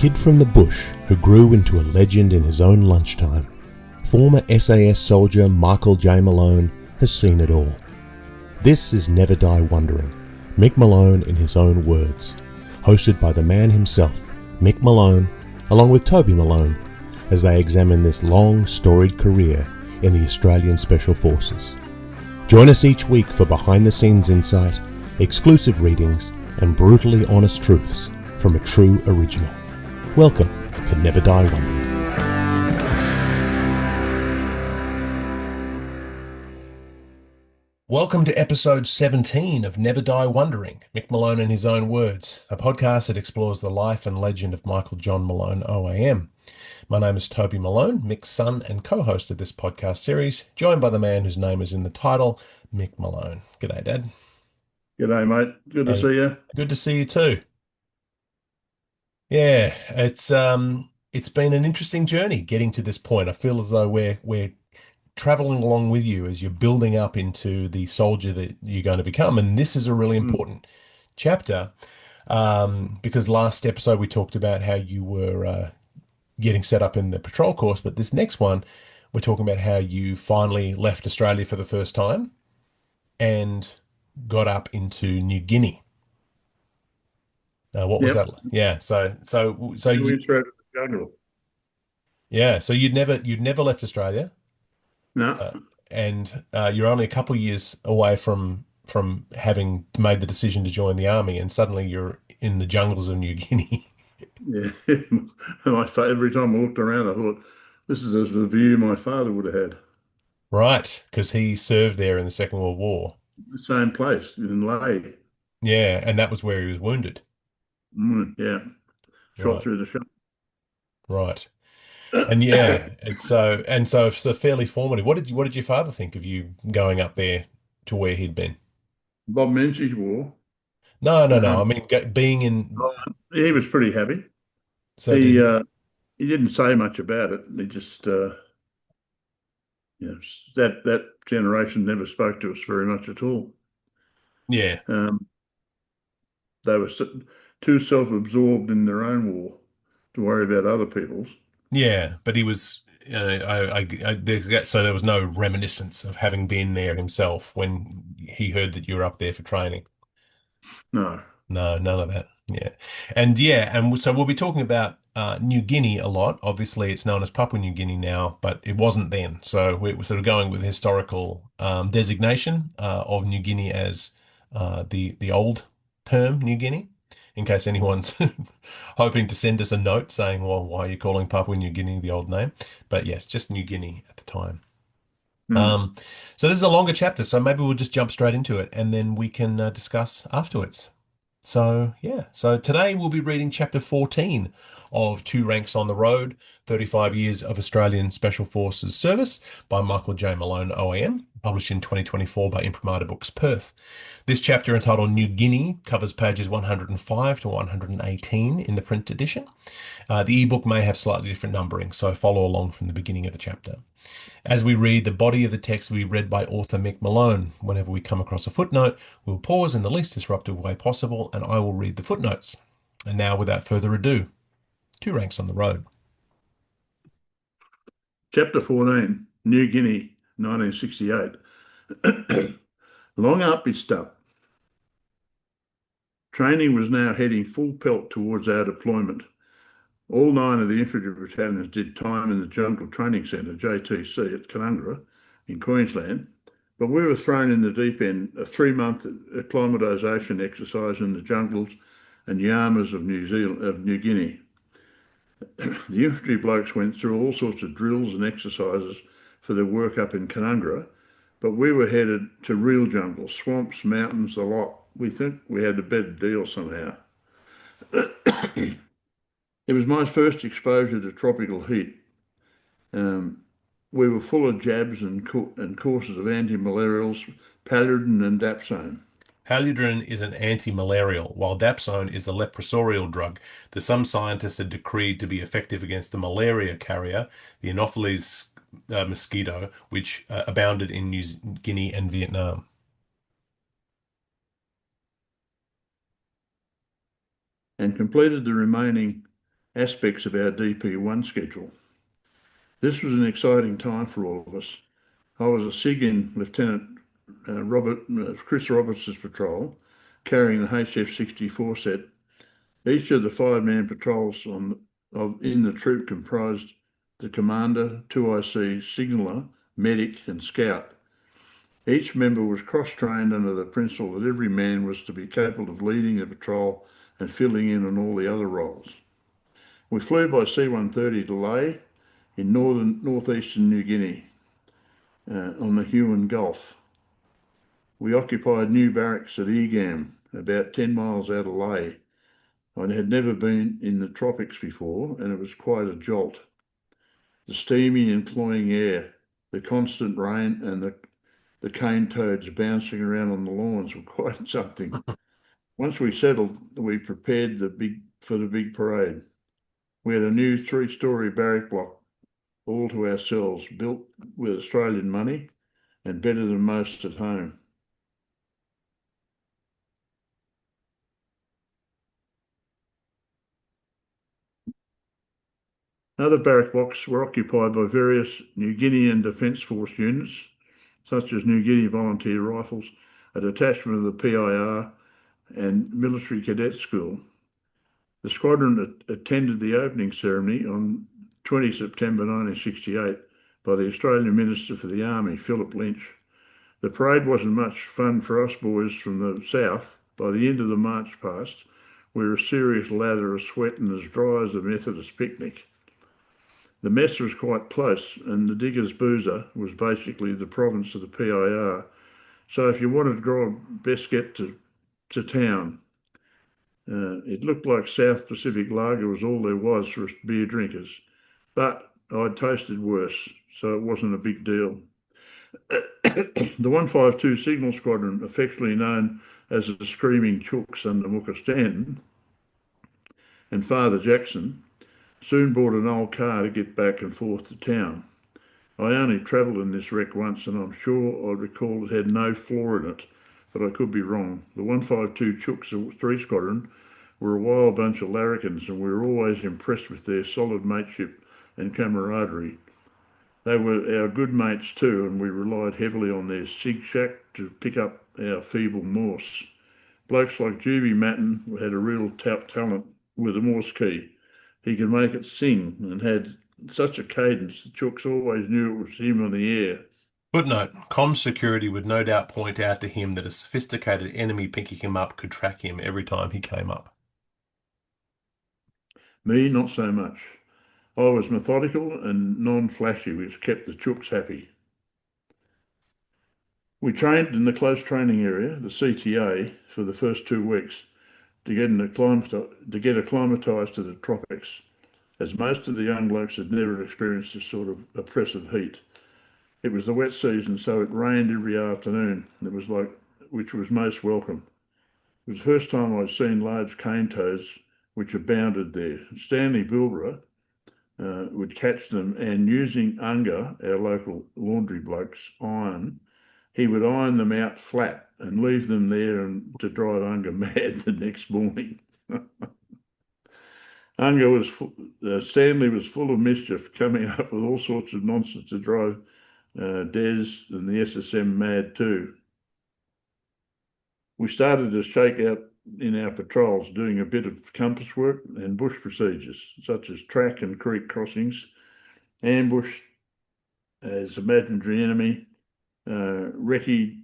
kid from the bush who grew into a legend in his own lunchtime, former SAS soldier Michael J. Malone has seen it all. This is Never Die Wondering, Mick Malone in his own words, hosted by the man himself, Mick Malone, along with Toby Malone, as they examine this long, storied career in the Australian Special Forces. Join us each week for behind-the-scenes insight, exclusive readings, and brutally honest truths from a true original. Welcome to Never Die Wondering. Welcome to episode 17 of Never Die Wondering, Mick Malone in his own words, a podcast that explores the life and legend of Michael John Malone, OAM. My name is Toby Malone, Mick's son and co-host of this podcast series, joined by the man whose name is in the title, Mick Malone. G'day, Dad. G'day, mate. Good to see you. Good to see you too. Yeah, it's been an interesting journey getting to this point. I feel as though we're traveling along with you as you're building up into the soldier that you're going to become, and this is a really important chapter because last episode we talked about how you were getting set up in the patrol course, but this next one we're talking about how you finally left Australia for the first time and got up into New Guinea. What was Yep. that? Yeah, so We you went through to the jungle. yeah, so you'd never left Australia, No. uh, and you're only a couple of years away from having made the decision to join the army, and suddenly you're in the jungles of New Guinea. Yeah. Every time I looked around, I thought, this is the view my father would have had. Right, because he served there in the Second World War. The same place in Ley. Yeah, and that was where he was wounded. Yeah. Shot Right, through the shot. right. And yeah, so fairly formative. What did your father think of you going up there to where he'd been? Bob Menzies war. No, no, no. I Um, mean, being in. he was pretty happy. So did He he? uh, he didn't say much about it. He just, you know, that generation never spoke to us very much at all. Yeah, Um, they were too self-absorbed in their own war to worry about other people's. yeah. But he was. So there was no reminiscence of having been there himself when he heard that you were up there for training. No. No, none of that. And so we'll be talking about New Guinea a lot. Obviously, it's known as Papua New Guinea now, but it wasn't then. So we're sort of going with historical designation of New Guinea as the old term New Guinea, in case anyone's hoping to send us a note saying, "Well, why are you calling Papua New Guinea the old name?" But yes, just New Guinea at the time. Hmm. Um, so this is a longer chapter, so maybe we'll just jump straight into it, and then we can discuss afterwards. So, yeah. So today we'll be reading chapter 14 of Two Ranks on the Road, 35 Years of Australian Special Forces Service by Michael J. Malone, OAM, published in 2024 by Imprimatur Books, Perth. This chapter, entitled New Guinea, covers pages 105 to 118 in the print edition. The ebook may have slightly different numbering, so follow along from the beginning of the chapter. As we read, the body of the text will be read by author Mick Malone. Whenever we come across a footnote, we'll pause in the least disruptive way possible, and I will read the footnotes. And now, without further ado, Two Ranks on the Road. Chapter 14, New Guinea, 1968. Long up he stuck. Training was now heading full pelt towards our deployment. All 9 of the infantry battalions did time in the Jungle Training Centre, JTC, at Canungra in Queensland, but we were thrown in the deep end, a 3-month acclimatisation exercise in the jungles and yamas of New Guinea. The infantry blokes went through all sorts of drills and exercises for their work up in Canungra, but we were headed to real jungle, swamps, mountains, the lot. We think we had a better deal somehow. It was my first exposure to tropical heat. Um, we were full of jabs and courses of anti-malarials, Paludin and Dapsone. Haludrin is an anti-malarial, while dapsone is a leprosorial drug that some scientists had decreed to be effective against the malaria carrier, the Anopheles mosquito, which abounded in New Guinea and Vietnam. And completed the remaining aspects of our DP1 schedule. This was an exciting time for all of us. I was a SIG in Lieutenant Chris Roberts' patrol, carrying the HF-64 set. Each of the five-man patrols in the troop comprised the commander, 2IC, signaller, medic, and scout. Each member was cross-trained under the principle that every man was to be capable of leading the patrol and filling in on all the other roles. We flew by C-130 to Lae in northeastern New Guinea on the Huon Gulf. We occupied new barracks at Egam, about 10 miles out of Lae. I had never been in the tropics before, and it was quite a jolt. The steamy and cloying air, the constant rain, and the cane toads bouncing around on the lawns were quite something. Once we settled, we prepared for the big parade. We had a new three-story barrack block all to ourselves, built with Australian money and better than most at home. Other barrack blocks were occupied by various New Guinean Defence Force units, such as New Guinea Volunteer Rifles, a detachment of the PIR, and Military Cadet School. The squadron attended the opening ceremony on 20 September 1968 by the Australian Minister for the Army, Philip Lynch. The parade wasn't much fun for us boys from the south. By the end of the march past, we were a serious lather of sweat and as dry as a Methodist picnic. The mess was quite close, and the Diggers Boozer was basically the province of the PIR. So if you wanted to grab, best get to town. It looked like South Pacific Lager was all there was for us beer drinkers, but I'd tasted worse, so it wasn't a big deal. The 152 Signal Squadron, affectionately known as the Screaming Chooks under Mooka Stanton and Father Jackson, soon bought an old car to get back and forth to town. I only travelled in this wreck once, and I'm sure I recall it had no flaw in it, but I could be wrong. The 152 Chooks 3 Squadron were a wild bunch of larrikins, and we were always impressed with their solid mateship and camaraderie. They were our good mates too, and we relied heavily on their sig shack to pick up our feeble Morse. Blokes like Juby Matten had a real talent with a Morse key. He could make it sing and had such a cadence the chooks always knew it was him on the air. Footnote: Comms security would no doubt point out to him that a sophisticated enemy picking him up could track him every time he came up. Me, not so much. I was methodical and non-flashy, which kept the chooks happy. We trained in the close training area, the CTA, for the first 2 weeks to get acclimatised to the tropics, as most of the young blokes had never experienced this sort of oppressive heat. It was the wet season, so it rained every afternoon. Which was most welcome. It was the first time I'd seen large cane toads which abounded there. Stanley Bilborough would catch them, and using Unger, our local laundry bloke's iron, he would iron them out flat and leave them there and to drive Unger mad the next morning. Stanley was full of mischief, coming up with all sorts of nonsense to drive Des and the SSM mad too. We started to shake out in our patrols, doing a bit of compass work and bush procedures, such as track and creek crossings, ambush as imaginary enemy, recce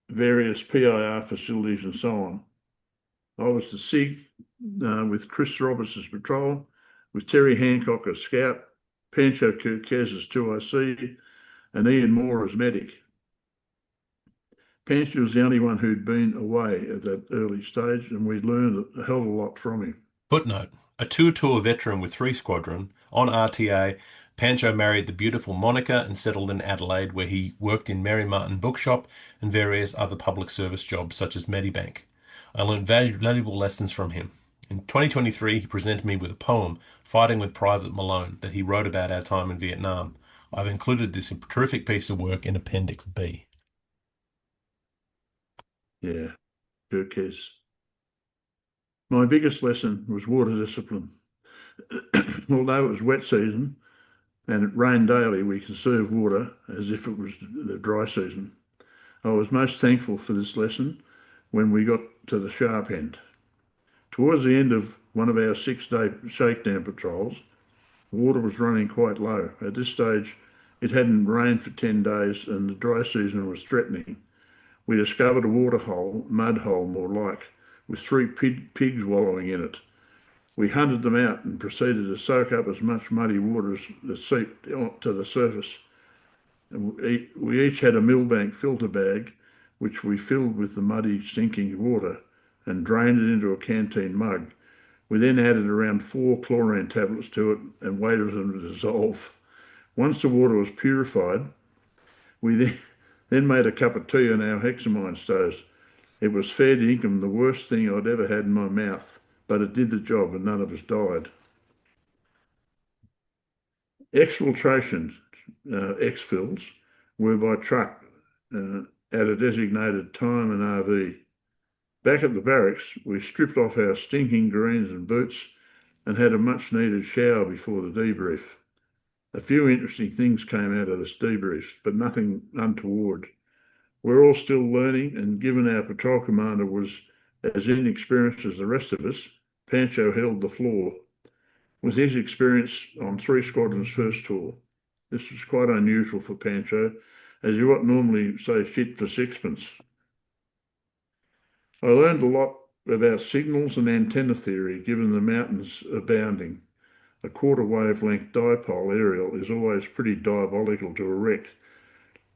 various PIR facilities, and so on. I was the SIG with Chris Roberts' patrol, with Terry Hancock as scout, Pancho Kirkez as 2IC, and Ian Moore as medic. Pancho was the only one who'd been away at that early stage, and we learned a hell of a lot from him. Footnote: a tour veteran with 3 Squadron, on RTA, Pancho married the beautiful Monica and settled in Adelaide, where he worked in Mary Martin Bookshop and various other public service jobs such as Medibank. I learned valuable lessons from him. In 2023, he presented me with a poem, Fighting with Private Malone, that he wrote about our time in Vietnam. I've included this terrific piece of work in Appendix B. Yeah, Kirkez. My biggest lesson was water discipline. Although it was wet season and it rained daily, we conserved water as if it was the dry season. I was most thankful for this lesson when we got to the sharp end. Towards the end of one of our 6-day shakedown patrols, the water was running quite low. At this stage, it hadn't rained for 10 days and the dry season was threatening. We discovered a water hole, mud hole more like, with three pigs wallowing in it. We hunted them out and proceeded to soak up as much muddy water as seeped to the surface. And we each had a millbank filter bag, which we filled with the muddy, stinking water and drained it into a canteen mug. We then added around 4 chlorine tablets to it and waited for them to dissolve. Once the water was purified, we then made a cup of tea on our hexamine stoves. It was fair dinkum the worst thing I'd ever had in my mouth, but it did the job and none of us died. Exfiltrations, exfills, were by truck at a designated time and RV. Back at the barracks, we stripped off our stinking greens and boots and had a much needed shower before the debrief. A few interesting things came out of this debrief, but nothing untoward. We're all still learning, and given our patrol commander was as inexperienced as the rest of us, Pancho held the floor. With his experience on 3 squadrons' first tour, this was quite unusual for Pancho, as you wouldn't normally say shit for sixpence. I learned a lot about signals and antenna theory, given the mountains abounding. A quarter wavelength dipole aerial is always pretty diabolical to erect,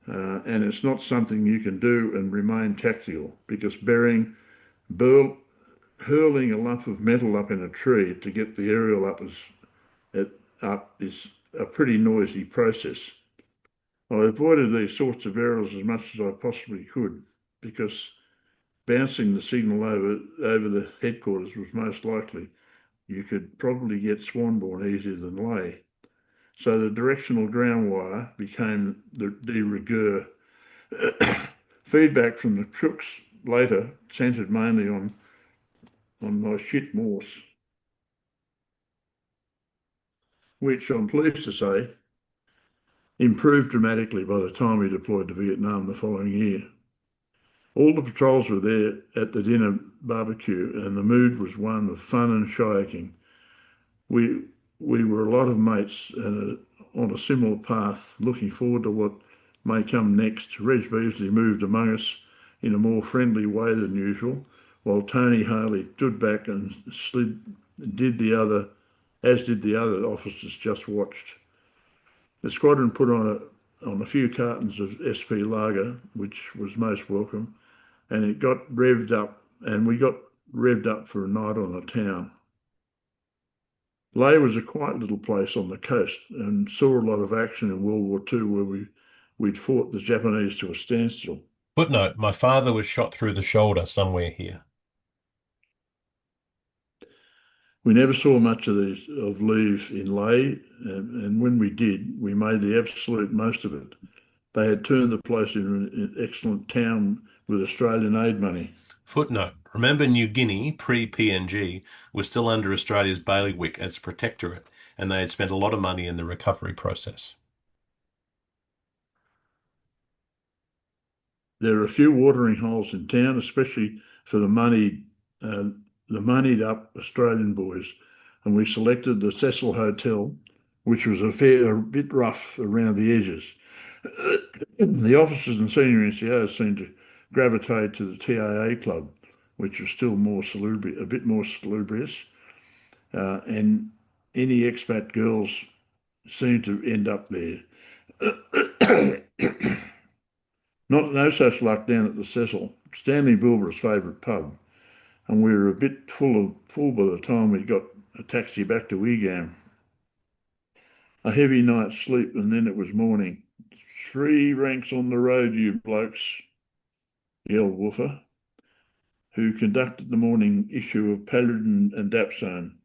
and it's not something you can do and remain tactical because hurling a lump of metal up in a tree to get the aerial up is a pretty noisy process. I avoided these sorts of errors as much as I possibly could because bouncing the signal over the headquarters was most likely. You could probably get Swanbourne easier than Lay. So the directional ground wire became the de rigueur. Feedback from the crooks later centred mainly on my shit Morse, which I'm pleased to say improved dramatically by the time we deployed to Vietnam the following year. All the patrols were there at the dinner barbecue, and the mood was one of fun and shaking. We we were a lot of mates and on a similar path, looking forward to what may come next. Reg Beasley moved among us in a more friendly way than usual, while Tony Harley stood back and as did the other officers just watched. The squadron put on a few cartons of SP lager, which was most welcome, and it got revved up, and we got revved up for a night on the town. Ley was a quiet little place on the coast and saw a lot of action in World War II where we'd fought the Japanese to a standstill. Footnote, my father was shot through the shoulder somewhere here. We never saw much of leave in Ley, and when we did, we made the absolute most of it. They had turned the place into an excellent town with Australian aid money. Footnote, remember New Guinea, pre-PNG, was still under Australia's bailiwick as a protectorate, and they had spent a lot of money in the recovery process. There are a few watering holes in town, especially for the moneyed up Australian boys, and we selected the Cecil Hotel, which was a bit rough around the edges. The officers and senior NCOs seemed to gravitate to the TAA club, which was still a bit more salubrious, and any expat girls seemed to end up there. No such luck down at the Cecil, Stanley Bilborough's favourite pub, and we were a bit full by the time we got a taxi back to Wiegam. A heavy night's sleep, and then it was morning. 3 ranks on the road, you blokes, yelled Woofer, who conducted the morning issue of Paladin and Dapsone.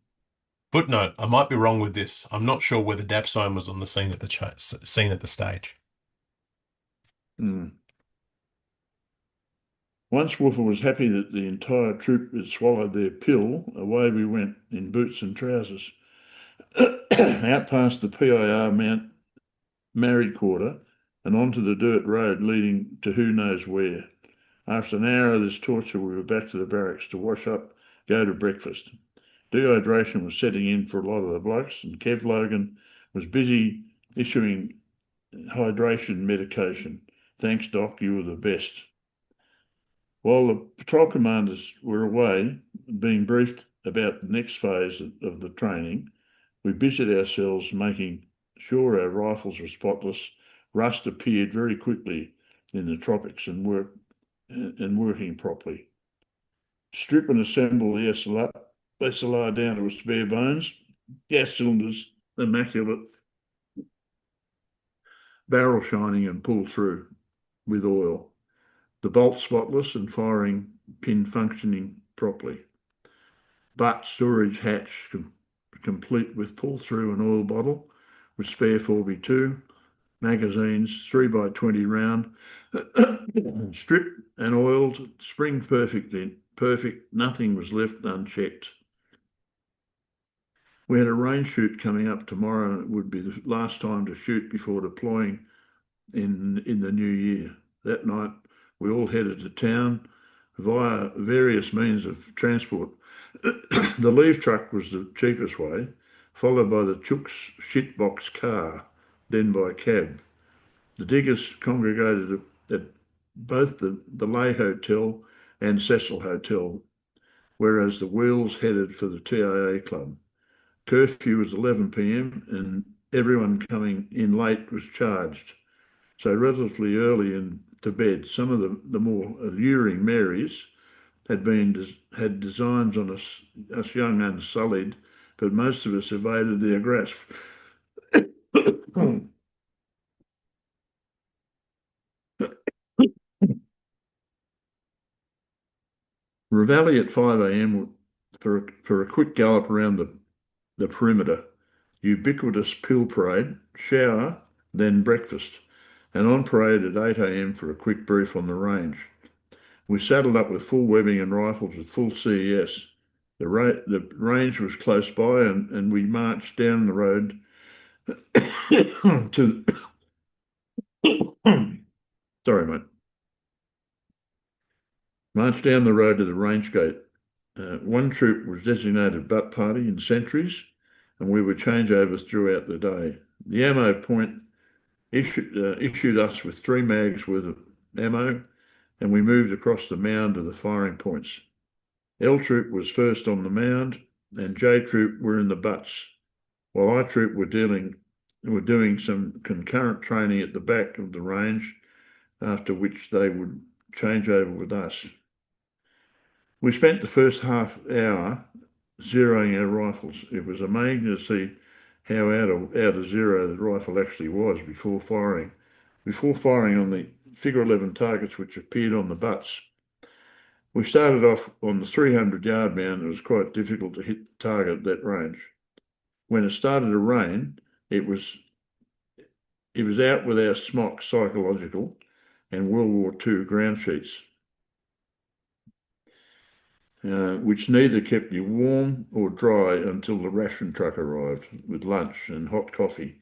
Footnote, I might be wrong with this. I'm not sure whether Dapsone was on the scene at the scene at the stage. Hmm. Once Woofer was happy that the entire troop had swallowed their pill, away we went in boots and trousers. out past the PIR Mount Married Quarter and onto the dirt road leading to who knows where. After an hour of this torture, we were back to the barracks to wash up, go to breakfast. Dehydration was setting in for a lot of the blokes, and Kev Logan was busy issuing hydration medication. Thanks, Doc, you were the best. While the patrol commanders were away, being briefed about the next phase of the training, we busied ourselves making sure our rifles were spotless. Rust appeared very quickly in the tropics and working properly. Strip and assemble the SLR down to its bare bones. Gas cylinders immaculate, barrel shining and pull through with oil. The bolt spotless and firing pin functioning properly. Butt storage hatch complete with pull through and oil bottle with spare 4B2, magazines 3x20 round, stripped and oiled, spring perfect, nothing was left unchecked. We had a range shoot coming up tomorrow, and it would be the last time to shoot before deploying in the new year. That night, we all headed to town via various means of transport. The leave truck was the cheapest way, followed by the Chook's shitbox car, then by cab. The diggers congregated at both the Lay Hotel and Cecil Hotel, whereas the wheels headed for the TIA club. Curfew was 11 p.m. and everyone coming in late was charged. So relatively early to bed, some of the more alluring Marys had designs on us young unsullied, but most of us evaded their grasp. Reveille at 5 a.m. for a quick gallop around the perimeter, ubiquitous pill parade, shower, then breakfast, and on parade at 8 a.m. for a quick brief on the range. We saddled up with full webbing and rifles with full CES. The range was close by, and we marched down the road to. Sorry, mate. Marched down the road to the range gate. One troop was designated butt party and sentries, and we would change over throughout the day. The ammo point issued us with 3 mags worth of ammo, and we moved across the mound to the firing points. L Troop was first on the mound, and J Troop were in the butts, while I Troop were doing some concurrent training at the back of the range, after which they would change over with us. We spent the first half hour zeroing our rifles. It was amazing to see how out of zero the rifle actually was before firing. Before firing on the figure 11 targets which appeared on the butts. We started off on the 300-yard mound. It was quite difficult to hit the target at that range. When it started to rain, it was out with our smock psychological and World War II ground sheets, which neither kept you warm or dry until the ration truck arrived with lunch and hot coffee.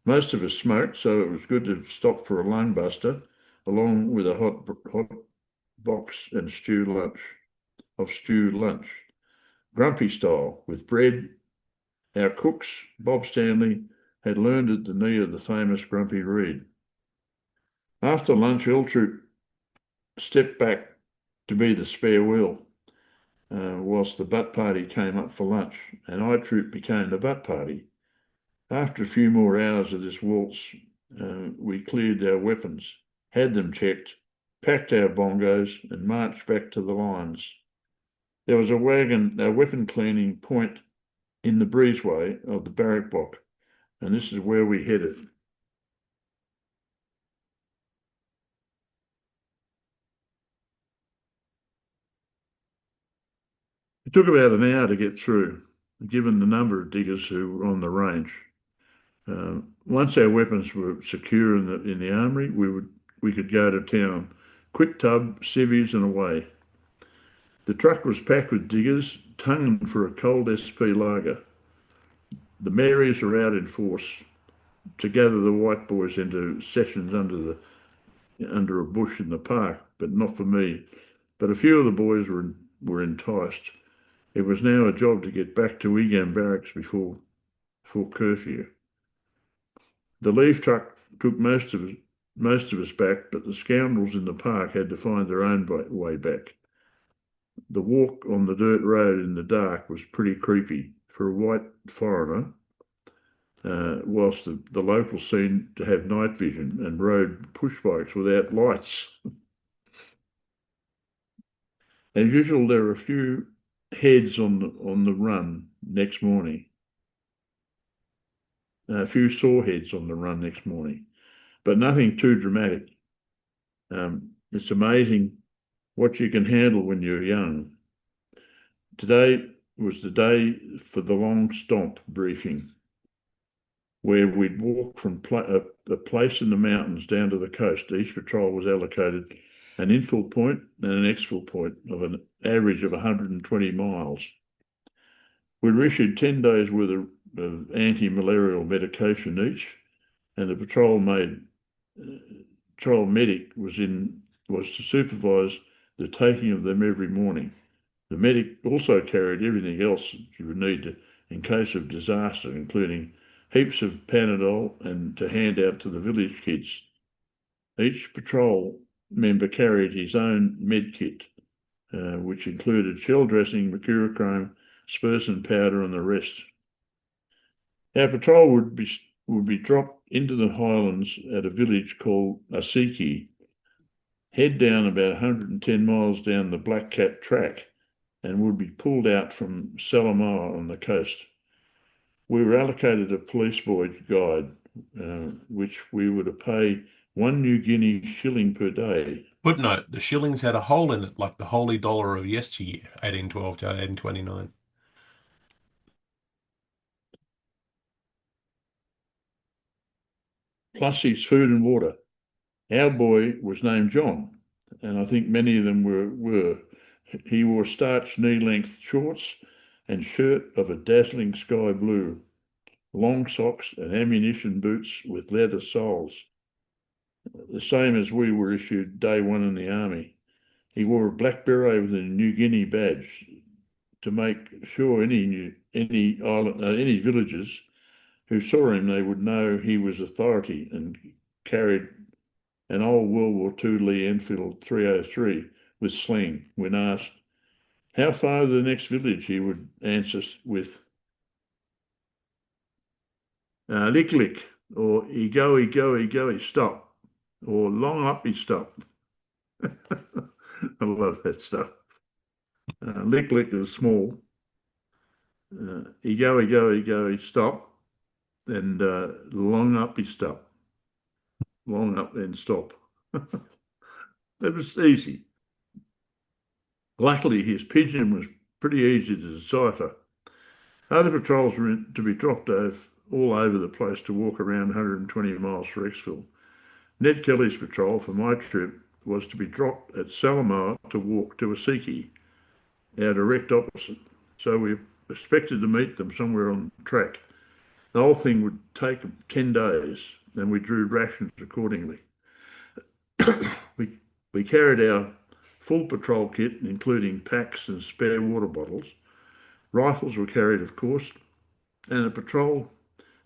Most of us smoked, so it was good to stop for a lung buster, along with a hot box and stewed lunch, grumpy style with bread. Our cooks, Bob Stanley, had learned at the knee of the famous Grumpy Reed. After lunch, L Troop stepped back to be the spare wheel, whilst the butt party came up for lunch, and I Troop became the butt party. After a few more hours of this waltz, we cleared our weapons, had them checked, packed our bongos, and marched back to the lines. There was a weapon cleaning point in the breezeway of the barrack block, and this is where we headed. It took about an hour to get through, given the number of diggers who were on the range. Once our weapons were secure in the armory, we could go to town. Quick tub, civvies, and away. The truck was packed with diggers, tonguing for a cold SP lager. The Marys are out in force to gather the white boys into sessions under a bush in the park, but not for me. But a few of the boys were enticed. It was now a job to get back to Wigan barracks before curfew. The leave truck took most of us back, but the scoundrels in the park had to find their own way back. The walk on the dirt road in the dark was pretty creepy for a white foreigner, whilst the locals seemed to have night vision and rode push bikes without lights. As usual, there were a few heads on the run next morning. A few sore heads on the run next morning, but nothing too dramatic. It's amazing what you can handle when you're young. Today was the day for the long stomp briefing, where we'd walk from a place in the mountains down to the coast. Each patrol was allocated an infill point and an exfil point of an average of 120 miles. We were issued 10 days worth of anti-malarial medication each, and the patrol medic was to supervise the taking of them every morning. The medic also carried everything else you would need in case of disaster, including heaps of Panadol and to hand out to the village kids. Each patrol member carried his own med kit, which included shell dressing, mercurochrome, spersin powder, and the rest. Our patrol would be dropped into the highlands at a village called Asiki, head down about 110 miles down the Black Cat track, and would be pulled out from Salamoa on the coast. We were allocated a police boy guide, which we were to pay 1 New Guinea shilling per day. Footnote, the shillings had a hole in it like the holy dollar of yesteryear, 1812 to 1829. Plus his food and water. Our boy was named John, and I think many of them were. He wore starched knee-length shorts and shirt of a dazzling sky blue, long socks and ammunition boots with leather soles, the same as we were issued day one in the army. He wore a black beret with a New Guinea badge to make sure any villagers who saw him, they would know he was authority, and carried an old World War II Lee Enfield 303 with sling. When asked how far to the next village, he would answer with lick lick, or he go, stop, or long up he stop. I love that stuff. Lick lick is small. He go, he stop, and long up he stop. Long up then stop. That was easy. Luckily, his pidgin was pretty easy to decipher. Other patrols were to be dropped all over the place to walk around 120 miles for exfil. Ned Kelly's patrol for my trip was to be dropped at Salamoa to walk to Asiki, our direct opposite. So we expected to meet them somewhere on the track. The whole thing would take 10 days, and we drew rations accordingly. we carried our full patrol kit, including packs and spare water bottles. Rifles were carried, of course, and the patrol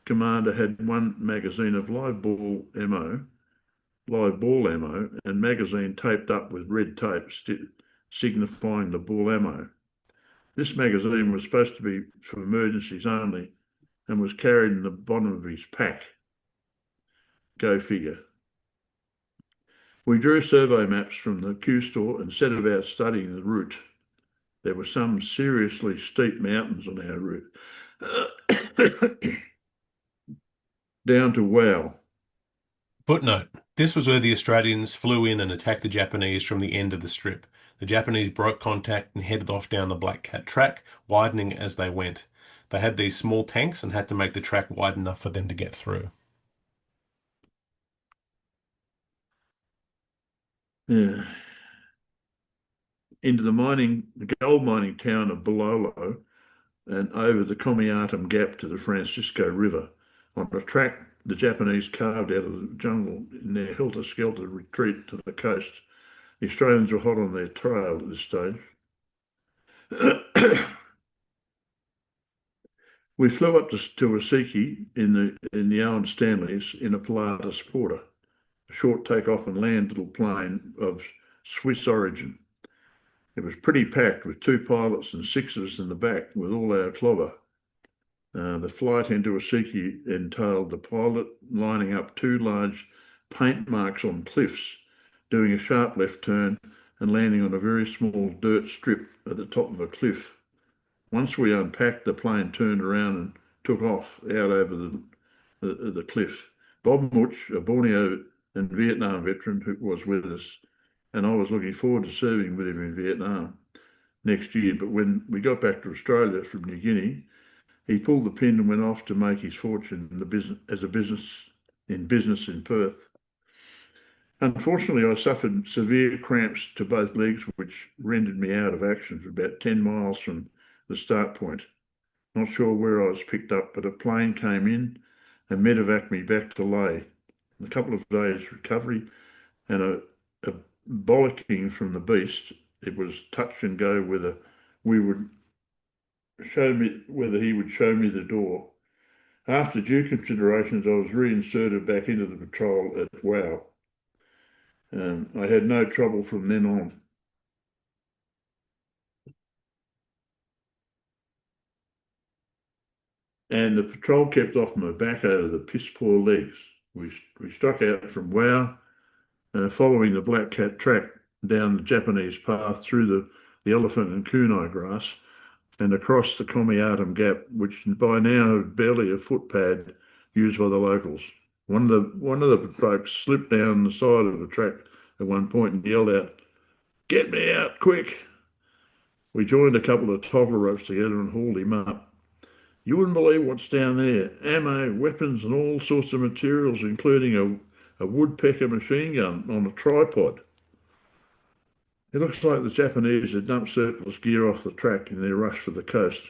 commander had one magazine of live ball ammo, and magazine taped up with red tape signifying the ball ammo. This magazine was supposed to be for emergencies only and was carried in the bottom of his pack. Go figure. We drew survey maps from the Q store and set about studying the route. There were some seriously steep mountains on our route. Down to Wow. Footnote, this was where the Australians flew in and attacked the Japanese from the end of the strip. The Japanese broke contact and headed off down the Black Cat track, widening as they went. They had these small tanks and had to make the track wide enough for them to get through. Yeah. Into the gold mining town of Bololo, and over the Commiatum Gap to the Francisco River on a track the Japanese carved out of the jungle in their helter-skelter retreat to the coast. The Australians were hot on their trail at this stage. We flew up to Wasiki in the Owen Stanleys in a Pilatus Porter, a short takeoff and land little plane of Swiss origin. It was pretty packed with two pilots and six of us in the back with all our clobber. The flight into Wasiki entailed the pilot lining up two large paint marks on cliffs, doing a sharp left turn and landing on a very small dirt strip at the top of a cliff. Once we unpacked, the plane turned around and took off out over the cliff. Bob Mutch, a Borneo and Vietnam veteran who was with us, and I was looking forward to serving with him in Vietnam next year. But when we got back to Australia from New Guinea, he pulled the pin and went off to make his fortune in the business business in Perth. Unfortunately, I suffered severe cramps to both legs, which rendered me out of action for about 10 miles from the start point. Not sure where I was picked up, but a plane came in and medevaced me back to Lae. A couple of days recovery and a bollocking from the beast. It was touch and go whether he would show me the door. After due considerations, I was reinserted back into the patrol at WOW. I had no trouble from then on. And the patrol kept off my back over the piss poor legs. We struck out from WOW, following the Black Cat track down the Japanese path through the elephant and kunai grass and across the Commiatum Gap, which by now is barely a footpad used by the locals. One of the blokes slipped down the side of the track at one point and yelled out, "Get me out, quick!" We joined a couple of toggle ropes together and hauled him up. You wouldn't believe what's down there. Ammo, weapons, and all sorts of materials, including a woodpecker machine gun on a tripod. It looks like the Japanese had dumped surplus gear off the track in their rush for the coast.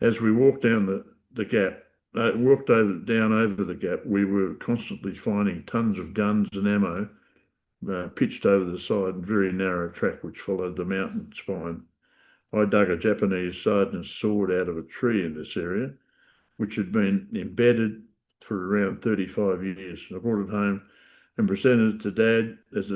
As we walked down the gap, down over the gap, we were constantly finding tons of guns and ammo pitched over the side and very narrow track which followed the mountain spine. I dug a Japanese sergeant's sword out of a tree in this area, which had been embedded for around 35 years. I brought it home and presented it to Dad as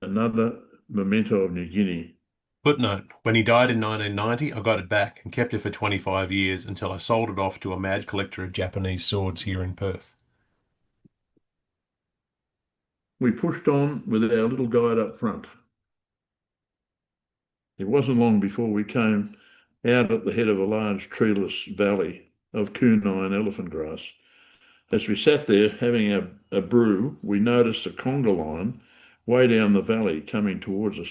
another memento of New Guinea. Footnote: when he died in 1990, I got it back and kept it for 25 years until I sold it off to a mad collector of Japanese swords here in Perth. We pushed on with our little guide up front. It wasn't long before we came out at the head of a large treeless valley of kunai and elephant grass. As we sat there having a brew, we noticed a conga line way down the valley coming towards us.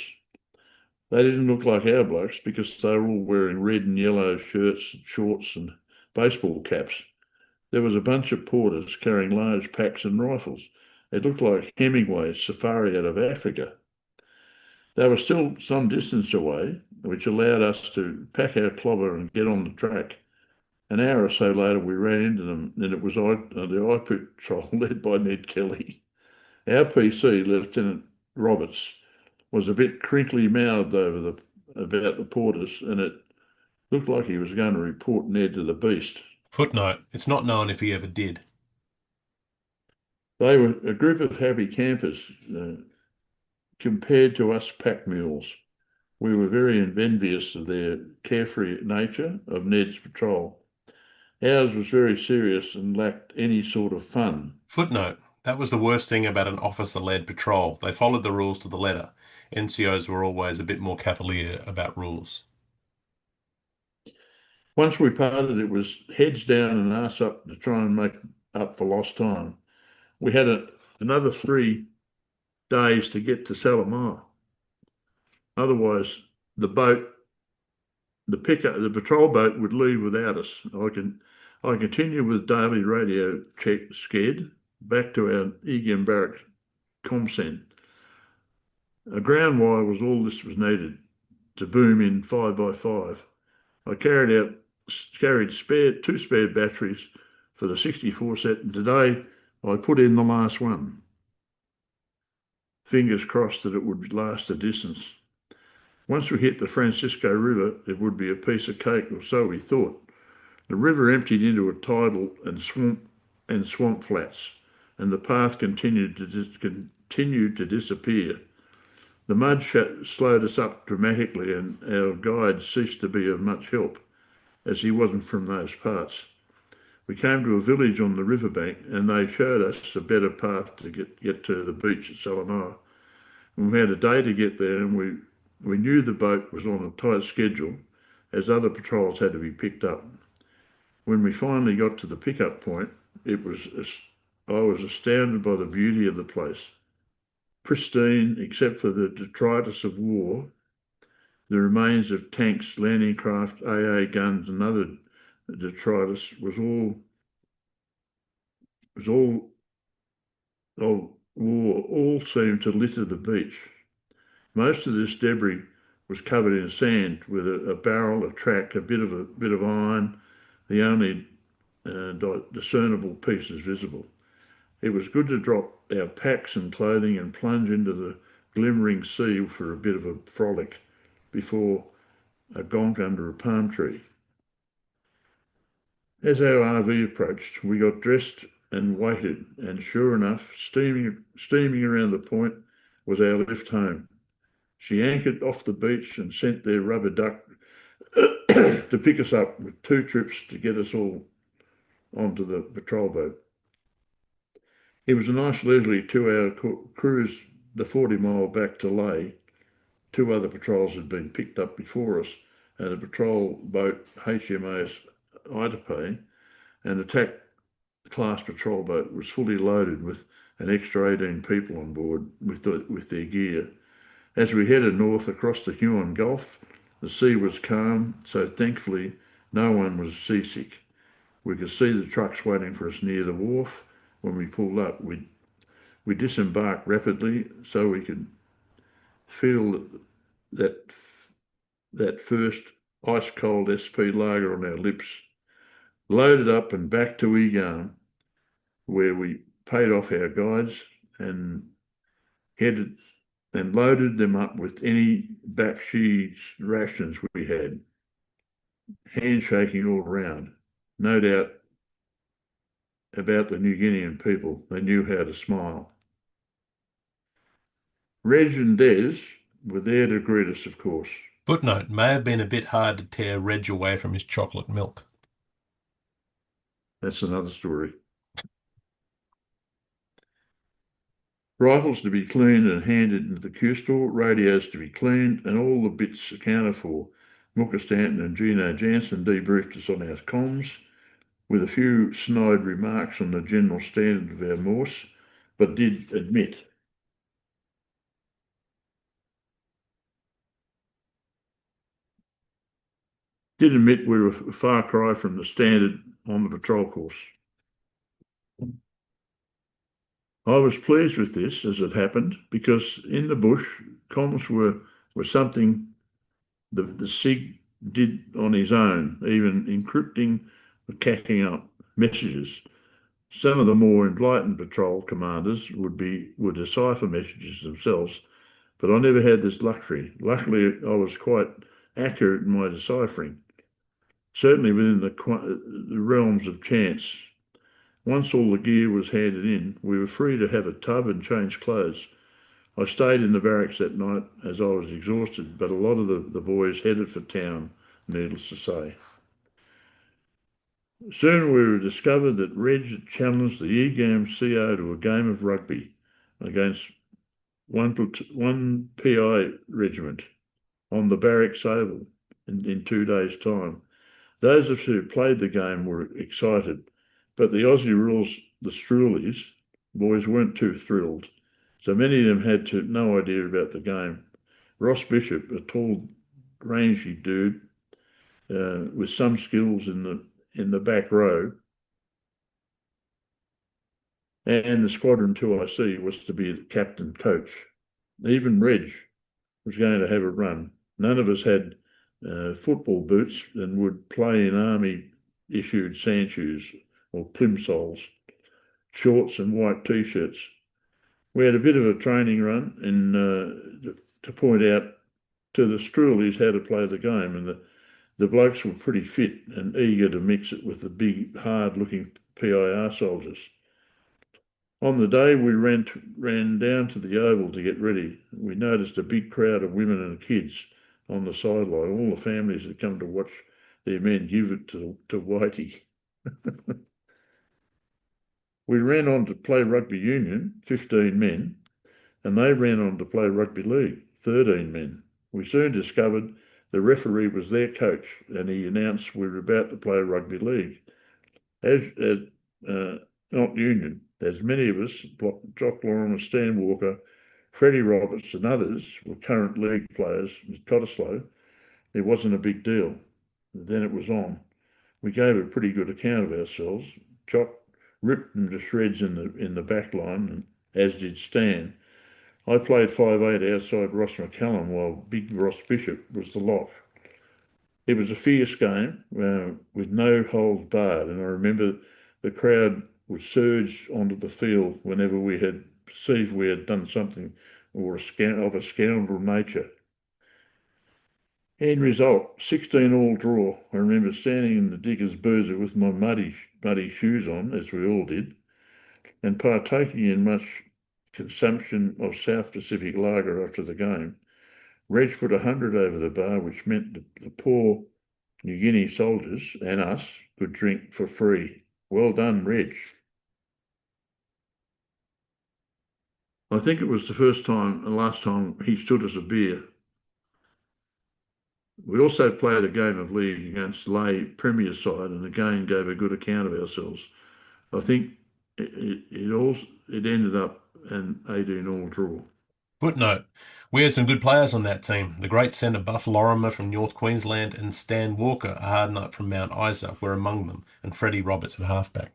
They didn't look like our blokes because they were all wearing red and yellow shirts, shorts, and baseball caps. There was a bunch of porters carrying large packs and rifles. It looked like Hemingway's safari out of Africa. They were still some distance away, which allowed us to pack our clobber and get on the track. An hour or so later, we ran into them, and it was the I Patrol led by Ned Kelly. Our PC, Lieutenant Roberts, was a bit crinkly-mouthed about the porters, and it looked like he was going to report Ned to the beast. Footnote: it's not known if he ever did. They were a group of happy campers compared to us pack mules. We were very envious of their carefree nature of Ned's patrol. Ours was very serious and lacked any sort of fun. Footnote: that was the worst thing about an officer-led patrol. They followed the rules to the letter. NCOs were always a bit more cavalier about rules. Once we parted, it was heads down and ass up to try and make up for lost time. We had another 3 days to get to Salamaua. Otherwise, the patrol boat would leave without us. I continued with daily radio check sked back to our Egan Barracks ComSend. A ground wire was all this was needed to boom in 5 by 5. I carried two spare batteries for the 64 set, and today I put in the last one. Fingers crossed that it would last a distance. Once we hit the Francisco River, it would be a piece of cake, or so we thought. The river emptied into a tidal and swamp flats, and the path continued to disappear. The mud slowed us up dramatically, and our guide ceased to be of much help, as he wasn't from those parts. We came to a village on the riverbank, and they showed us a better path to get to the beach at Salamaua. And we had a day to get there, and we knew the boat was on a tight schedule, as other patrols had to be picked up. When we finally got to the pickup point, I was astounded by the beauty of the place. Pristine, except for the detritus of war, the remains of tanks, landing craft, AA guns, and other detritus was all of war, all seemed to litter the beach. Most of this debris was covered in sand, with a barrel, a track, a bit of iron, the only discernible pieces visible. It was good to drop our packs and clothing and plunge into the glimmering sea for a bit of a frolic before a gonk under a palm tree. As our RV approached, we got dressed and waited, and sure enough, steaming around the point was our lift home. She anchored off the beach and sent their rubber duck to pick us up with 2 trips to get us all onto the patrol boat. It was a nice leisurely 2-hour cruise, the 40 mile back to Lae. 2 other patrols had been picked up before us, and a patrol boat, HMAS Itape, an attack class patrol boat, was fully loaded with an extra 18 people on board with their gear. As we headed north across the Huon Gulf, the sea was calm, so thankfully no one was seasick. We could see the trucks waiting for us near the wharf. When we pulled up, we disembarked rapidly so we could feel that first ice-cold SP lager on our lips. Loaded up and back to Egan, where we paid off our guides and headed and loaded them up with any baksheesh rations we had. Handshaking all round. No doubt about the New Guinean people. They knew how to smile. Reg and Des were there to greet us, of course. Footnote, may have been a bit hard to tear Reg away from his chocolate milk. That's another story. Rifles to be cleaned and handed into the Q store, radios to be cleaned, and all the bits accounted for. Mooka Stanton and Gino Jansen debriefed us on our comms, with a few snide remarks on the general standard of our Morse, but did admit we were a far cry from the standard on the patrol course. I was pleased with this as it happened, because in the bush, comms were something the SIG did on his own, even encrypting or cacking up messages. Some of the more enlightened patrol commanders would decipher messages themselves, but I never had this luxury. Luckily, I was quite accurate in my deciphering, certainly within the realms of chance. Once all the gear was handed in, we were free to have a tub and change clothes. I stayed in the barracks that night as I was exhausted, but a lot of the boys headed for town, needless to say. Soon we discovered that Reg had challenged the EGAM CO to a game of rugby against one PI regiment on the barracks oval in 2 days' time. Those of us who played the game were excited, but the Aussie rules, the Strulies, boys weren't too thrilled. So many of them had no idea about the game. Ross Bishop, a tall, rangy dude with some skills in the back row, and the Squadron 2IC was to be the captain coach. Even Reg was going to have a run. None of us had football boots and would play in army-issued sand shoes or plimsolls, shorts and white T-shirts. We had a bit of a training run to point out to the Strulies how to play the game, and the blokes were pretty fit and eager to mix it with the big, hard-looking PIR soldiers. On the day we ran down to the Oval to get ready, we noticed a big crowd of women and kids on the sideline. All the families had come to watch their men give it to Whitey. We ran on to play rugby union, 15 men, and they ran on to play rugby league, 13 men. We soon discovered the referee was their coach, and he announced we were about to play rugby league. Not union, as many of us, Jock Lorimer, Stan Walker, Freddie Roberts and others were current league players with Cottesloe, it wasn't a big deal. Then it was on. We gave a pretty good account of ourselves. Jock ripped them to shreds in the back line, as did Stan. I played 5'8" outside Ross McCallum while Big Ross Bishop was the lock. It was a fierce game with no holds barred, and I remember the crowd would surge onto the field whenever we had perceived we had done something of a scoundrel nature. End result, 16 all draw. I remember standing in the Diggers' Boozer with my muddy shoes on, as we all did, and partaking in much consumption of South Pacific lager after the game. Reg put 100 over the bar, which meant the poor New Guinea soldiers and us could drink for free. Well done, Reg. I think it was the first time and last time he stood us a beer. We also played a game of league against Lay Premier side and again gave a good account of ourselves. I think it ended up an 18 all draw. Footnote: we had some good players on that team. The great centre Buff Lorimer from North Queensland and Stan Walker, a hard nut from Mount Isa, were among them, and Freddie Roberts at halfback.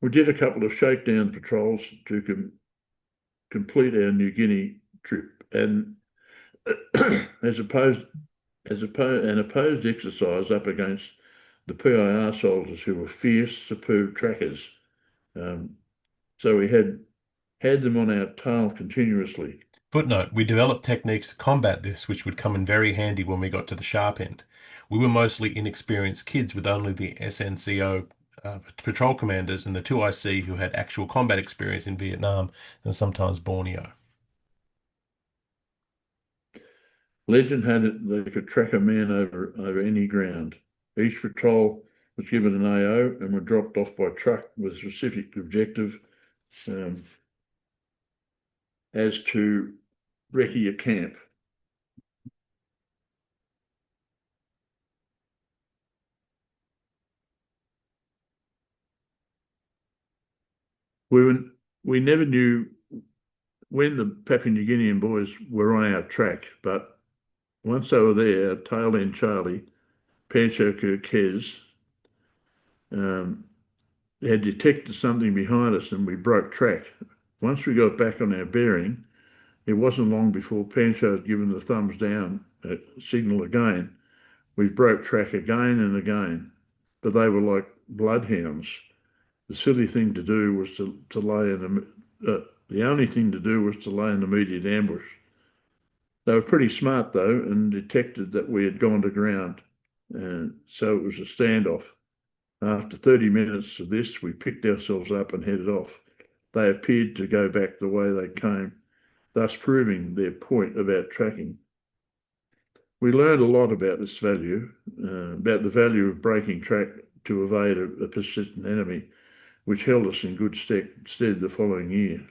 We did a couple of shakedown patrols to complete our New Guinea trip, and as opposed exercise up against the PIR soldiers who were fierce, superb trackers. So we had them on our tail continuously. Footnote: we developed techniques to combat this, which would come in very handy when we got to the sharp end. We were mostly inexperienced kids with only the SNCO patrol commanders and the 2IC who had actual combat experience in Vietnam and sometimes Borneo. Legend had it they could track a man over any ground. Each patrol was given an AO and were dropped off by truck with a specific objective as to recce a camp. We never knew when the Papua New Guinean boys were on our track, but once they were there, our tail end Charlie, Pancho Kirkez, had detected something behind us and we broke track. Once we got back on our bearing, it wasn't long before Pancho had given the thumbs down signal again. We broke track again and again, but they were like bloodhounds. The silly thing to do was to lay in the only thing to do was to lay in immediate ambush. They were pretty smart though and detected that we had gone to ground, and so it was a standoff. After 30 minutes of this, we picked ourselves up and headed off. They appeared to go back the way they came, thus proving their point about tracking. We learned a lot about this value, about the value of breaking track to evade a persistent enemy, which held us in good stead the following year.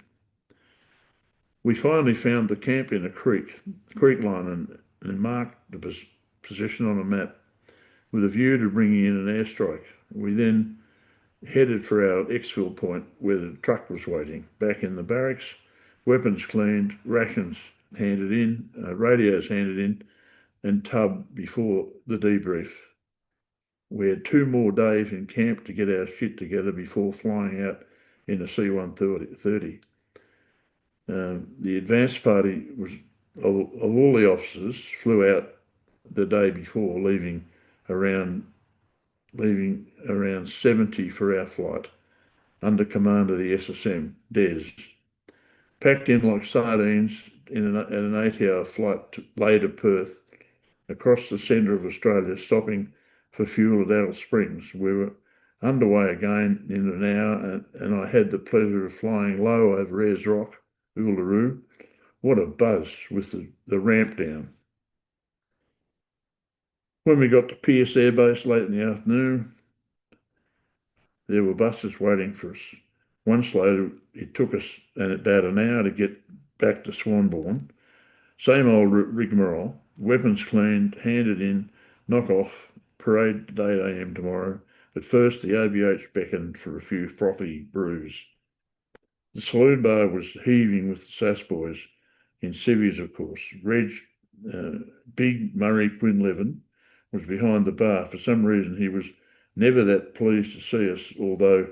We finally found the camp in a creek line, and marked the position on a map with a view to bringing in an airstrike. We then headed for our exfil point where the truck was waiting. Back in the barracks, weapons cleaned, rations handed in, radios handed in, and tub before the debrief. We had 2 more days in camp to get our shit together before flying out in a C-130. The advance party of all the officers flew out the day before, around leaving around 70 for our flight under command of the SSM, Des. Packed in like sardines an 8-hour flight later Perth across the centre of Australia, stopping for fuel at Alice Springs. We were underway again in an hour, and I had the pleasure of flying low over Ayers Rock, Uluru. What a buzz with the ramp down. When we got to Pearce Air Base late in the afternoon, there were buses waiting for us. Once later, it took us about an hour to get back to Swanbourne. Same old rigmarole, weapons cleaned, handed in, knock off, parade at 8 a.m. tomorrow. But first, the OBH beckoned for a few frothy brews. The saloon bar was heaving with the SAS boys, in civvies, of course. Big Murray Quinlevin, was behind the bar. For some reason, he was never that pleased to see us, although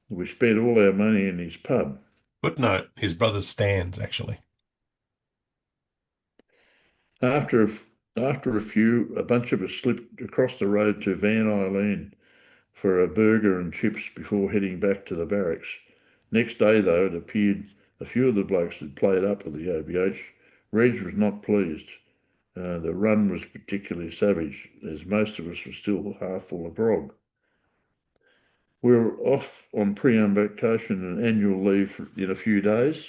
we spent all our money in his pub. Footnote, his brother's stands, actually. After a few, a bunch of us slipped across the road to Van Eileen for a burger and chips before heading back to the barracks. Next day, though, it appeared a few of the blokes had played up at the OBH. Reg was not pleased. The run was particularly savage, as most of us were still half full of grog. We were off on pre-embarkation and annual leave in a few days.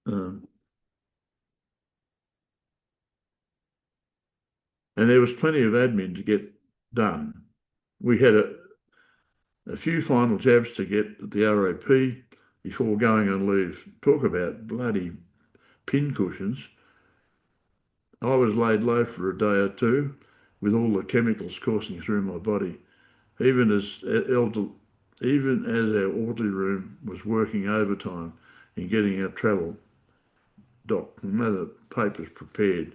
And there was plenty of admin to get done. We had a few final jabs to get at the RAP before going on leave. Talk about bloody pincushions. I was laid low for a day or two with all the chemicals coursing through my body, even as our orderly room was working overtime in getting our travel doc and other papers prepared.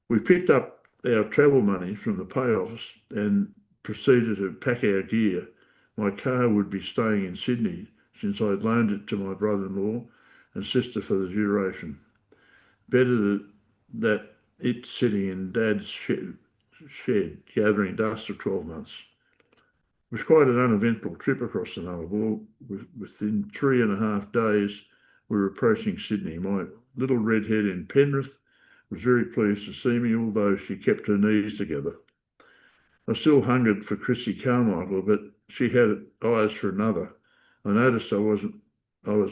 We picked up our travel money from the pay office and proceeded to pack our gear. My car would be staying in Sydney since I'd loaned it to my brother-in-law and sister for the duration. Better that it sitting in Dad's shed gathering dust for 12 months. It was quite an uneventful trip across the Nullarbor. Within 3.5 days, we were approaching Sydney. My little redhead in Penrith was very pleased to see me, although she kept her knees together. I still hungered for Chrissy Carmichael, but she had eyes for another. I noticed I was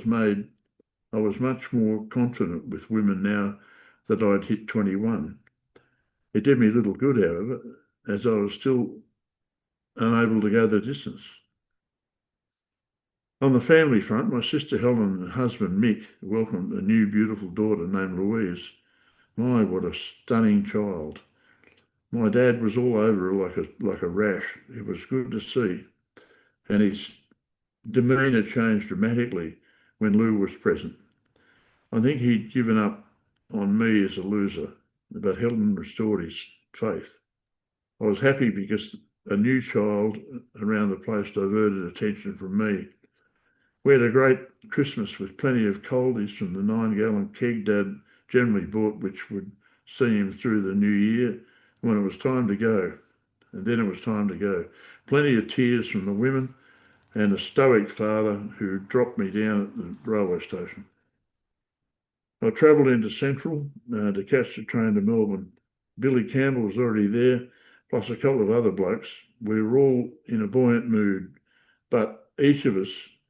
much more confident with women now that I'd hit 21. It did me little good, however, as I was still unable to go the distance. On the family front, my sister Helen and husband Mick welcomed a new beautiful daughter named Louise. My, what a stunning child. My dad was all over her like a rash. It was good to see. And his demeanour changed dramatically when Lou was present. I think he'd given up on me as a loser, but Helen restored his faith. I was happy because a new child around the place diverted attention from me. We had a great Christmas with plenty of coldies from the 9-gallon keg Dad generally bought, which would see him through the new year when it was time to go. And then it was time to go. Plenty of tears from the women and a stoic father who dropped me down at the railway station. I travelled into Central to catch the train to Melbourne. Billy Campbell was already there, plus a couple of other blokes. We were all in a buoyant mood, but each of us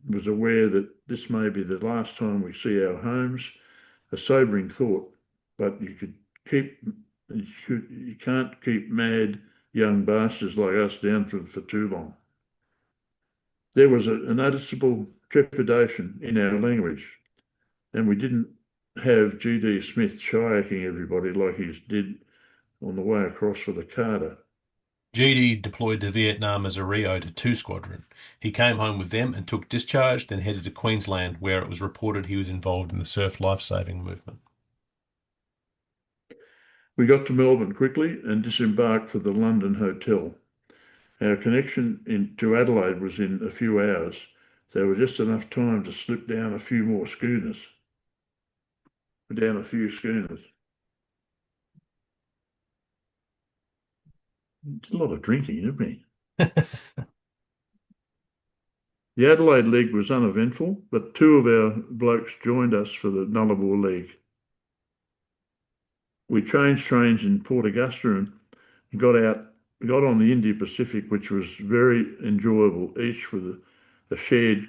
was aware that this may be the last time we see our homes. A sobering thought, but you can't keep mad young bastards like us down for too long. There was a noticeable trepidation in our language, and we didn't have G.D. Smith shayaking everybody like he did on the way across for the Carter. GD deployed to Vietnam as a Rio to 2 Squadron. He came home with them and took discharge, then headed to Queensland, where it was reported he was involved in the surf lifesaving movement. We got to Melbourne quickly and disembarked for the London Hotel. Our connection to Adelaide was in a few hours. There was just enough time to slip down a few more schooners. down a few schooners. It's a lot of drinking, isn't it? The Adelaide leg was uneventful, but two of our blokes joined us for the Nullarbor leg. We changed trains in Port Augusta and got on the India Pacific, which was very enjoyable, each with a shared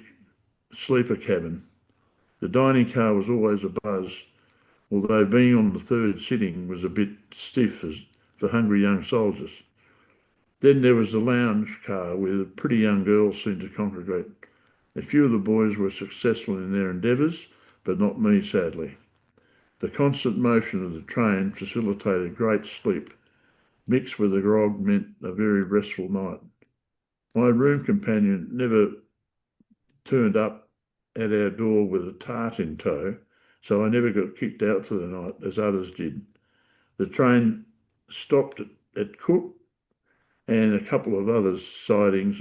sleeper cabin. The dining car was always a buzz, although being on the third sitting was a bit stiff for hungry young soldiers. Then there was the lounge car where the pretty young girls seemed to congregate. A few of the boys were successful in their endeavours, but not me, sadly. The constant motion of the train facilitated great sleep. Mixed with the grog meant a very restful night. My room companion never turned up at our door with a tart in tow, so I never got kicked out for the night as others did. The train stopped at Cook and a couple of other sidings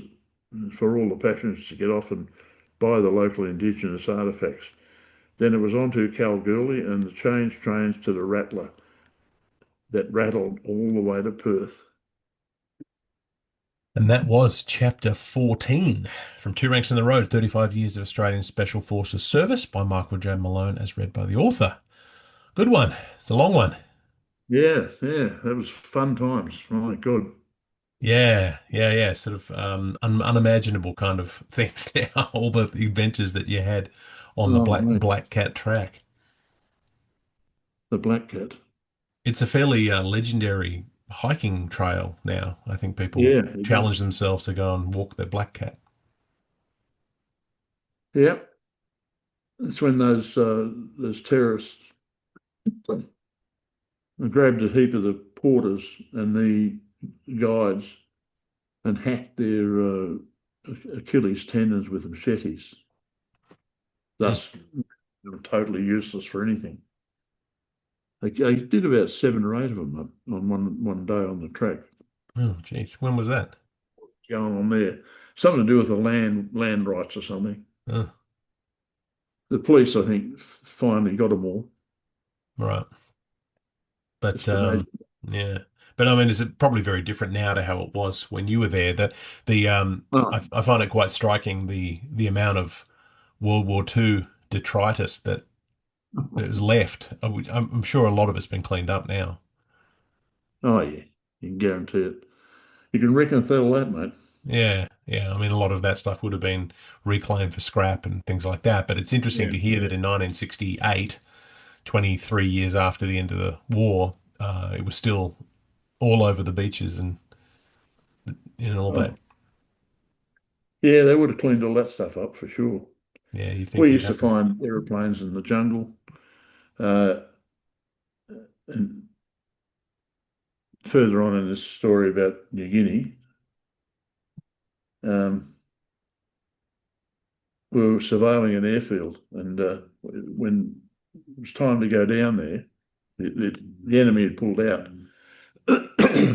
for all the passengers to get off and buy the local Indigenous artefacts. Then it was on to Kalgoorlie and the change trains to the Rattler that rattled all the way to Perth. And that was chapter 14 from Two Ranks in the Road, 35 Years of Australian Special Forces Service by Michael J. Malone, as read by the author. Good one. It's a long one. Yeah, yeah, that was fun times. My God. Yeah, yeah, yeah. Sort of unimaginable kind of things now. All the adventures that you had on the Oh, mate, Black Cat track. the Black Cat. It's a fairly legendary hiking trail now. I think people Yeah, it is. challenge themselves to go and walk the Black Cat. Yeah, it's when those terrorists grabbed a heap of the porters and the guides and hacked their Achilles tendons with machetes. Hmm. Thus, they were totally useless for anything. I did about seven or eight of them on one day on the track Oh, geez. When was that? going on there. Something to do with the land rights or something. Oh, The police, I think, finally got them all. right. But Just imagine. yeah. But I mean, is it probably very different now to how it was when you were there? That the Oh, I find it quite striking the amount of World War II detritus that is left. I'm sure a lot of it's been cleaned up now. oh yeah, you can guarantee it. You can reconcile that, mate. Yeah, yeah. I mean, a lot of that stuff would have been reclaimed for scrap and things like that. But it's interesting Yeah, to hear that in 1968, 23 years after the end of the war, it was still all over the beaches and all oh, that. yeah, they would have cleaned all that stuff up for sure. Yeah, you'd think We you'd used to have to. find aeroplanes in the jungle, uh, and further on in this story about New Guinea, um, we were surveilling an airfield, and when it was time to go down there, the enemy had pulled out.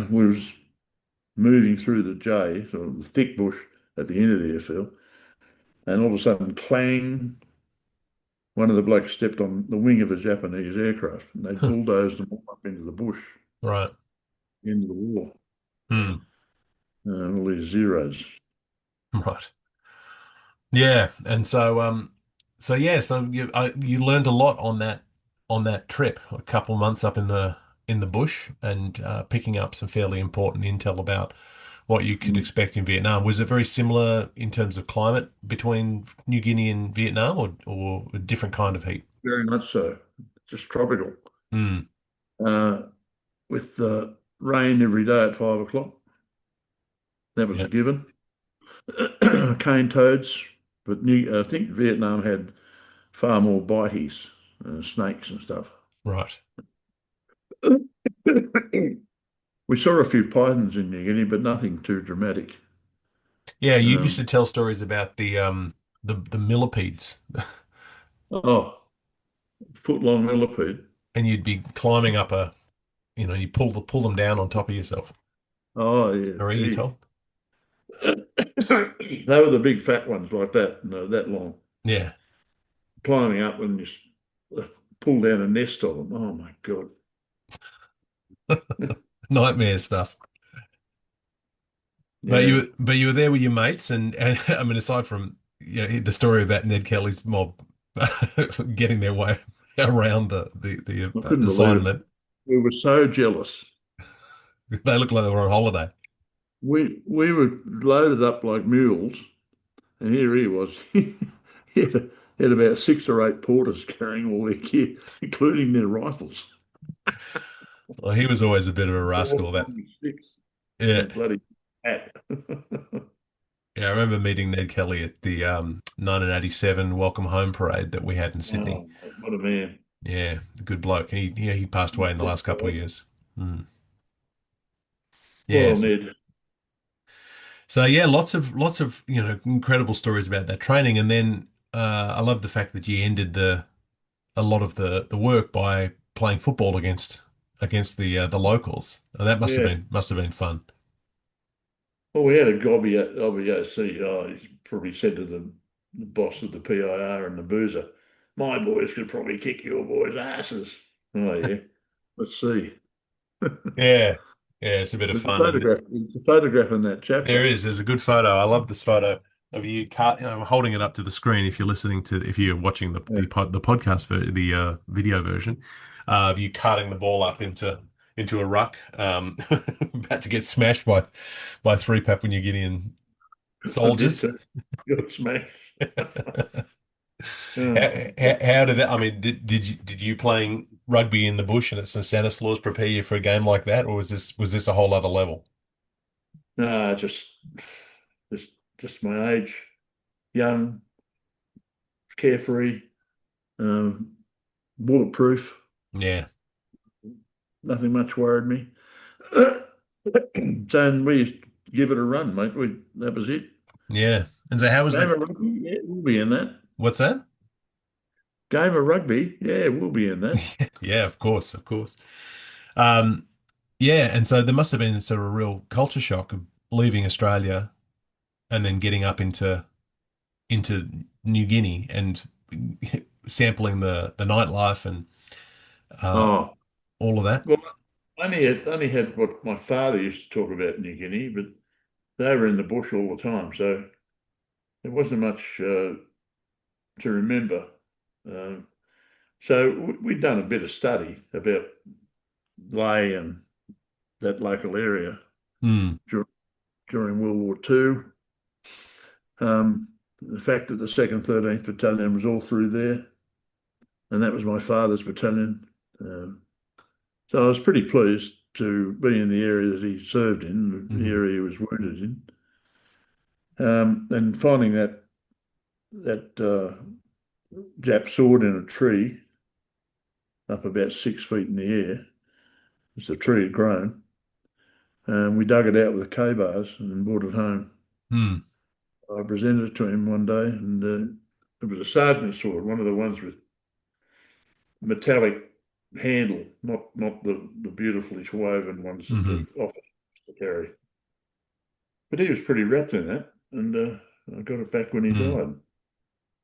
We was moving through the J, sort of the thick bush at the end of the airfield, and all of a sudden, clang, one of the blokes stepped on the wing of a Japanese aircraft, and they bulldozed them all up into the bush, Right. into the wall, Hmm. all these zeros. Right. Yeah, and so yeah, so you learned a lot on that trip, a couple months up in the bush, and picking up some fairly important intel about what you could expect in Vietnam. Was it very similar in terms of climate between New Guinea and Vietnam, or a different kind of heat? Very much so, just tropical. Hmm. Uh, with rain every day at 5 o'clock. That was Yeah. a given. Cane toads, but I think Vietnam had far more bites, snakes and stuff. Right. We saw a few pythons in New Guinea, but nothing too dramatic. Yeah, you used Um, to tell stories about the millipedes, oh, foot long millipede. and you'd be climbing up you pull them down on top of yourself. Oh, yeah, Or you gee. told? They were the big fat ones like that, no, that long, Yeah. climbing up and just pull down a nest of them. Oh my God. Nightmare stuff. Yeah. But you were there with your mates, and I mean, aside from the story about Ned Kelly's mob getting their way around I couldn't the believe it. assignment, We were so jealous. they looked like they were on holiday. We were loaded up like mules, and here he was. He had about 6 or 8 porters carrying all their gear, including their rifles. Well, he was always a bit of a rascal. All That on his sticks and yeah, a bloody hat. yeah. I remember meeting Ned Kelly at the 1987 Welcome Home parade that we had in Sydney. Oh, what a man. Yeah, good bloke. He passed away in the last couple of years. Mm. Poor old Yes. Ned. So yeah, lots of incredible stories about that training, and then I love the fact that you ended the a lot of the work by playing football against the locals. And that Yeah. must have been fun. Well, we had a gobby at OBOC. Oh, he's probably said to the boss of the PIR and the boozer, my boys could probably kick your boys' asses. Oh, yeah. Let's see. Yeah, yeah, it's a bit of fun, and There's a photograph in that chapter. there's a good photo. I love this photo of you holding it up to the screen if if you're watching Yeah. the podcast for the video version of you carting the ball up into a ruck, about to get smashed by three Papua New Guinean I did soldiers. too. Got smashed. How, Oh, how did that? I mean, did you playing rugby in the bush and at St Stanislaus prepare you for a game like that, or was this a whole other level? no, just, just my age, young, carefree, um, bulletproof. Yeah, Nothing much worried me. So and we used to give it a run, mate. That was it. yeah. And so how was Game the of rugby, yeah, we'll be in that. what's that? Game of rugby, yeah, we'll be in that. Yeah, of course, of course. Um, yeah, and so there must have been sort of a real culture shock of leaving Australia and then getting up into New Guinea and sampling the nightlife and uh, Oh, all of that. well, I only had what my father used to talk about in New Guinea, but they were in the bush all the time, so there wasn't much to remember. Um, so we'd done a bit of study about Ley and that local area Hmm. dur during World War II. The fact that the 2nd, 13th Battalion was all through there, and that was my father's battalion. Um, so I was pretty pleased to be in the area that he served in, the Hmm. area he was wounded in, and finding that Jap sword in a tree up about 6 feet in the air, as the tree had grown. We dug it out with the K-bars and brought it home. Hmm. I presented it to him one day, and it was a sergeant's sword, one of the ones with metallic handle, not the beautifully woven ones that the Hmm. officers used to carry. But he was pretty wrapped in that, and I got it back when he Hmm. died.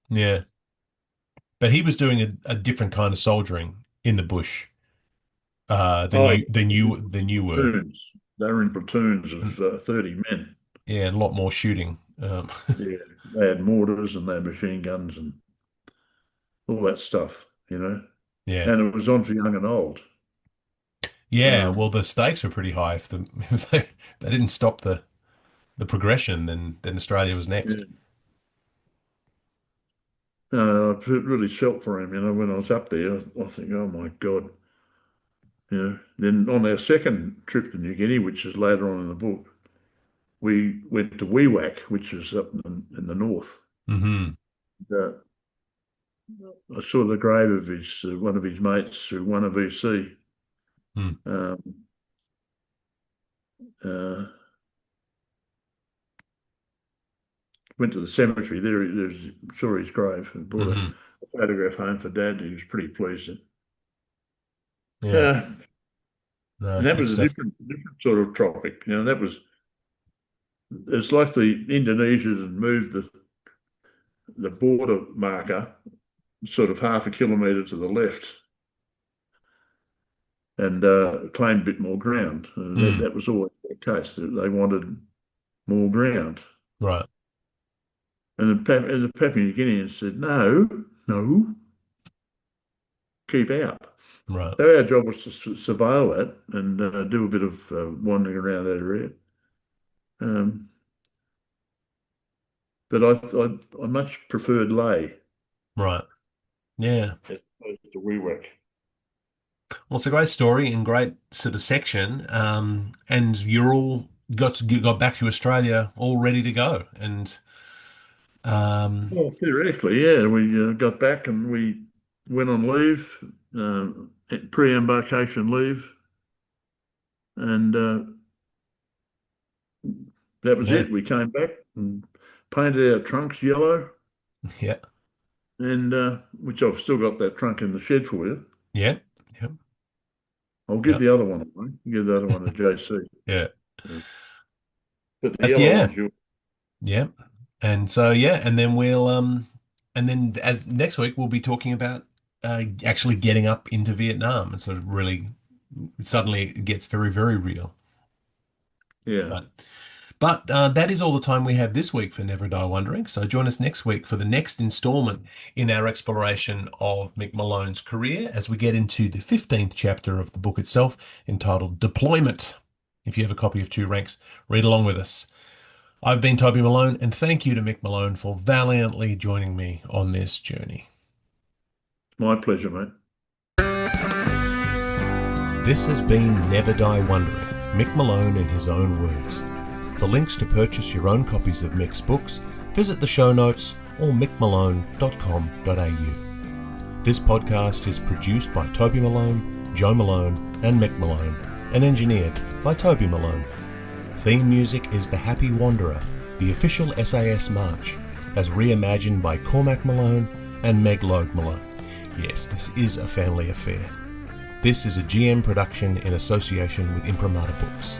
Yeah. But he was doing a different kind of soldiering in the bush Oh, yeah. than you were. Platoons. They were in platoons of 30 men. Yeah, and a lot more shooting. Yeah, they had mortars and they had machine guns and all that stuff, you know. Yeah. And it was on for young and old. Yeah, Um, well, the stakes were pretty high. If they didn't stop the progression, then Australia was next. yeah. I really felt for him, when I was up there. I think, oh my God. Then on our second trip to New Guinea, which is later on in the book, we went to Wewak, which is up in the north. Hmm. Uh, I saw the grave of his one of his mates who won a VC. Hmm. Um, uh, Went to the cemetery. Saw his grave and brought Hmm. a photograph home for Dad. He was pretty pleased. Yeah. Uh, No, and that good was a stuff. different sort of tropic. It's like the Indonesians had moved the border marker sort of half a kilometre to the left. and claim a bit more ground. That was always the case. They wanted more ground. Right. And the Papua New Guineans said, no, no, keep out. Right. So our job was to surveil that and do a bit of wandering around that area. But I much preferred lay Right. Yeah. as opposed to wee-whack. Well, it's a great story and great sort of section. And you're all got back to Australia all ready to go. And Well, theoretically, yeah, we got back and we went on leave, pre-embarkation leave, and that was yeah, it. We came back and painted our trunks yellow, yeah, and which I've still got that trunk in the shed for you. yeah, yeah, I'll give yeah, the other one away. Give the other one to JC. yeah. Uh, but the yellow Yeah, one's yours. yeah. And so yeah, and then and then as next week we'll be talking about actually getting up into Vietnam and sort of really suddenly it gets very, very real. Yeah. But But that is all the time we have this week for Never Die Wondering. So join us next week for the next installment in our exploration of Mick Malone's career as we get into the 15th chapter of the book itself, entitled Deployment. If you have a copy of Two Ranks, read along with us. I've been Toby Malone, and thank you to Mick Malone for valiantly joining me on this journey. My pleasure, mate. This has been Never Die Wondering, Mick Malone in his own words. For links to purchase your own copies of Mick's books, visit the show notes or mickmalone.com.au. This podcast is produced by Toby Malone, Joe Malone and Mick Malone, and engineered by Toby Malone. Theme music is The Happy Wanderer, the official SAS march, as reimagined by Cormac Malone and Meg Logue Malone. Yes, this is a family affair. This is a GM production in association with Imprimatur Books.